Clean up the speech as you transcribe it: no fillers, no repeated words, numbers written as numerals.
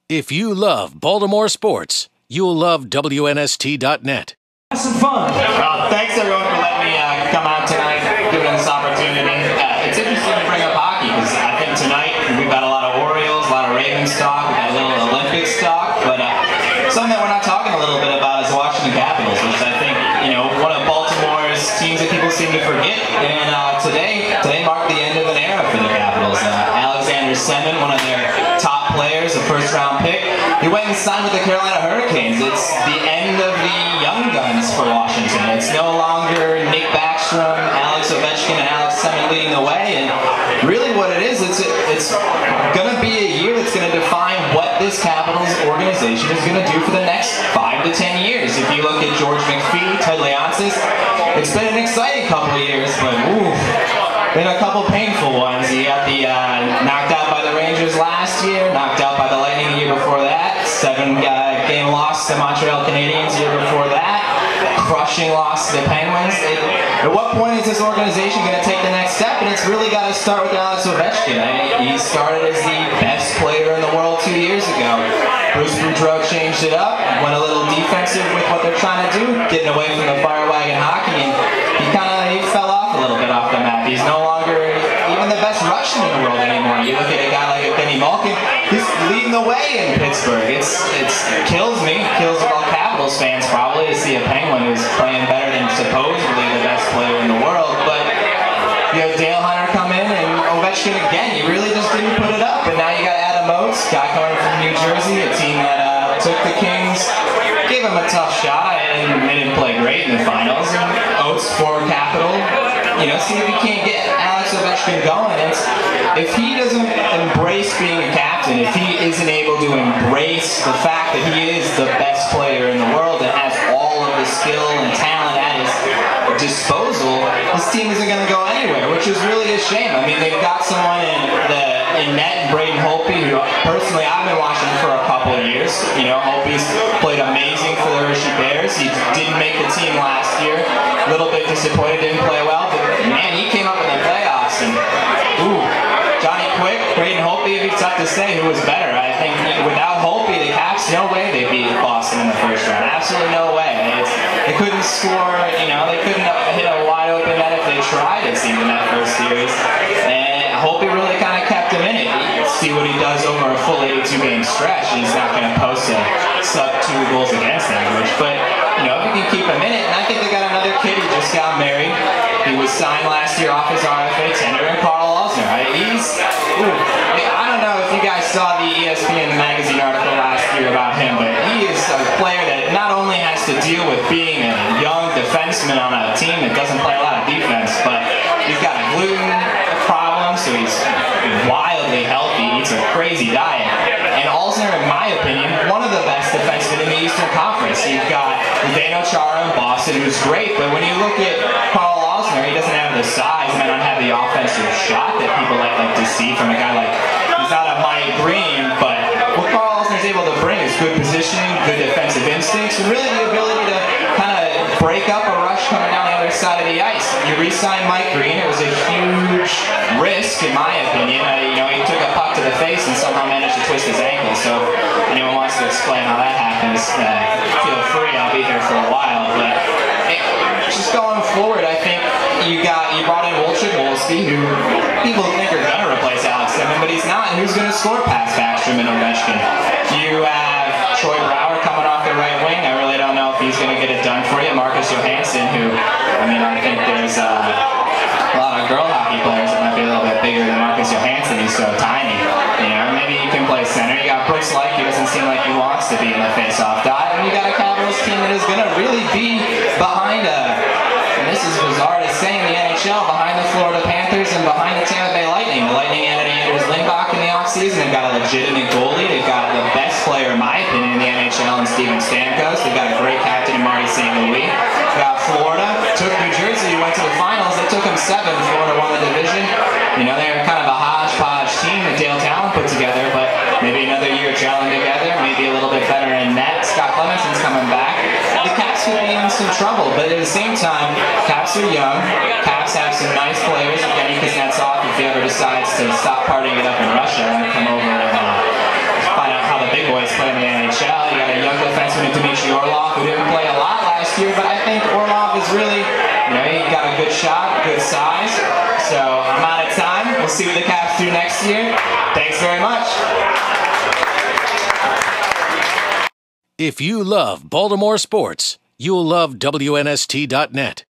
If you love Baltimore sports, you'll love WNST.net. Have some fun. Thanks everyone for letting me come out tonight, giving us this opportunity. It's interesting to bring up hockey because I think tonight we've got a lot of Orioles, a lot of Ravens talk, we've got a little Olympics talk, but something that we're not talking a little bit about is the Washington Capitals, which I think, one of Baltimore's teams that people seem to forget. And today marked the end of an era for the Capitals. Alexander Semin, one of their top players, a first-round pick, he went and signed with the Carolina Hurricanes. It's the end of the young guns for Washington. It's no longer Nick Backstrom, Alex Ovechkin, and Alex Semin leading the way. And really what it is, it's going to be a year that's going to define what this Capitals organization is going to do for the next 5 to 10 years. If you look at George McPhee, Ted Leonsis, it's been an exciting couple of years, but been a couple painful ones. You got the knocked out by the Rangers last year, knocked out by the Lightning the year before that, 7-game loss to the Montreal Canadiens the year before that, crushing loss to the Penguins. At what point is this organization going to take the next step? And it's really got to start with Alex Ovechkin. He started as the best player in the world 2 years ago. Bruce Boudreau changed it up, went a little defensive with what they're trying to do, getting away from the fire wagon hockey, and he fell off a little bit off the map. He's no longer even the best Russian in the world anymore. You look at a guy like Benny Malkin, he's leading the way in Pittsburgh. It kills me, kills all Capitals fans probably, to see a Penguin who's playing better than supposedly the best player in the world. But you have Dale Hunter come in, and Ovechkin again, you really just didn't put it up. And now you got Adam Oates, guy coming from New Jersey, a team that took the Kings, gave him a tough shot, and they didn't play great in the finals. And Oates, former Capital, see if he can't get Alex Ovechkin going. If he doesn't embrace being a captain, if he isn't able to embrace the fact that he is the best player in the world and has all of the skill and talent at his disposal, this team isn't going to go anywhere, which is really a shame. I mean, they've got someone in net, Braden Holtby, who personally I've been watching for a couple of years. Holtby's played amazing for the Hershey Bears. He didn't make the team last year. A little bit disappointed, didn't play well, but man, he came up in the playoffs. And Johnny Quick, Braden Holtby, it'd be tough to say who was better. I think without Holtby, the Caps, no way they beat Boston in the first round. Absolutely no way. They couldn't score, they couldn't hit a wide open net if they tried, it seemed, in that first series. And Holtby really kind of kept him in it. See what he does over a full 82-game stretch. He's not going to post a sub-2 goals against average. But, if he can keep him in it, and I think they got another kid who just got married. He was signed last year off his RFA tender, and Carl Alsner. I don't know if you guys saw the ESPN magazine article last year about him, but he is a player that not only has to deal with being a young defenseman on a team that doesn't play a lot of defense, but he's got a gluten problem, so he's wildly healthy, eats a crazy diet. And Alsner, in my opinion, one of the best defensemen in the Eastern Conference. You've got Zdeno Chara in Boston, who's great, but when you look at Carl Alsner, he doesn't have the size and may not have the offensive shot that people like to see from a guy like, he's not a Mike Green, but what Carl Alsner's able to bring is good positioning, good defensive instincts, and really the ability to kind of break up a rush coming down the other side of the ice. You re-signed Mike Green, it was a huge risk, in my opinion. He took a puck to the face and somehow managed to twist his ankle, so if anyone wants to explain how that happens, feel free, I'll be here for a while. But just going forward, I think you brought in Wolski, who people think are going to replace Alex Semin, but he's not, and who's going to score past Backstrom and Ovechkin? You have Troy Brouwer coming off the right wing. I really don't know if he's going to get it done for you. Marcus Johansson, who, I think there's a lot of girl hockey players that might be a little bit bigger than Marcus Johansson. He's so tiny. Maybe you can play center. You got Brooks Laich, who doesn't seem like he wants to be in the face-off dot, and you got a Capitals team that is going to really be behind and this is bizarre to say in the NHL, behind the Florida Panthers and behind the Tampa Bay Lightning. The Lightning added Anders Lindback in the offseason. They've got a legitimate goalie. They've got the best player, in my opinion, in the NHL, in Steven Stamkos. They've got a great captain in Marty St. Louis. They've got Florida. Took New Jersey, who went to the finals. They took them 7. Florida won the division. They're kind of a hodgepodge team that Dale Talon put together, but maybe another year gelling together, maybe a little bit better in net. Scott Clemenson's coming back. The Caps could be in some trouble, but at the same time, Caps are young. Caps have some nice players. Evgeny Kuznetsov, if he ever decides to stop partying it up in Russia and come over and find out how the big boys play in the NHL. You got a young defenseman, Dmitry Orlov, who didn't play a lot last year, but I think Orlov is really, he got a good shot, good size. So I'm out of time. We'll see what the Caps do next year. Thanks very much. If you love Baltimore sports, you'll love WNST.net.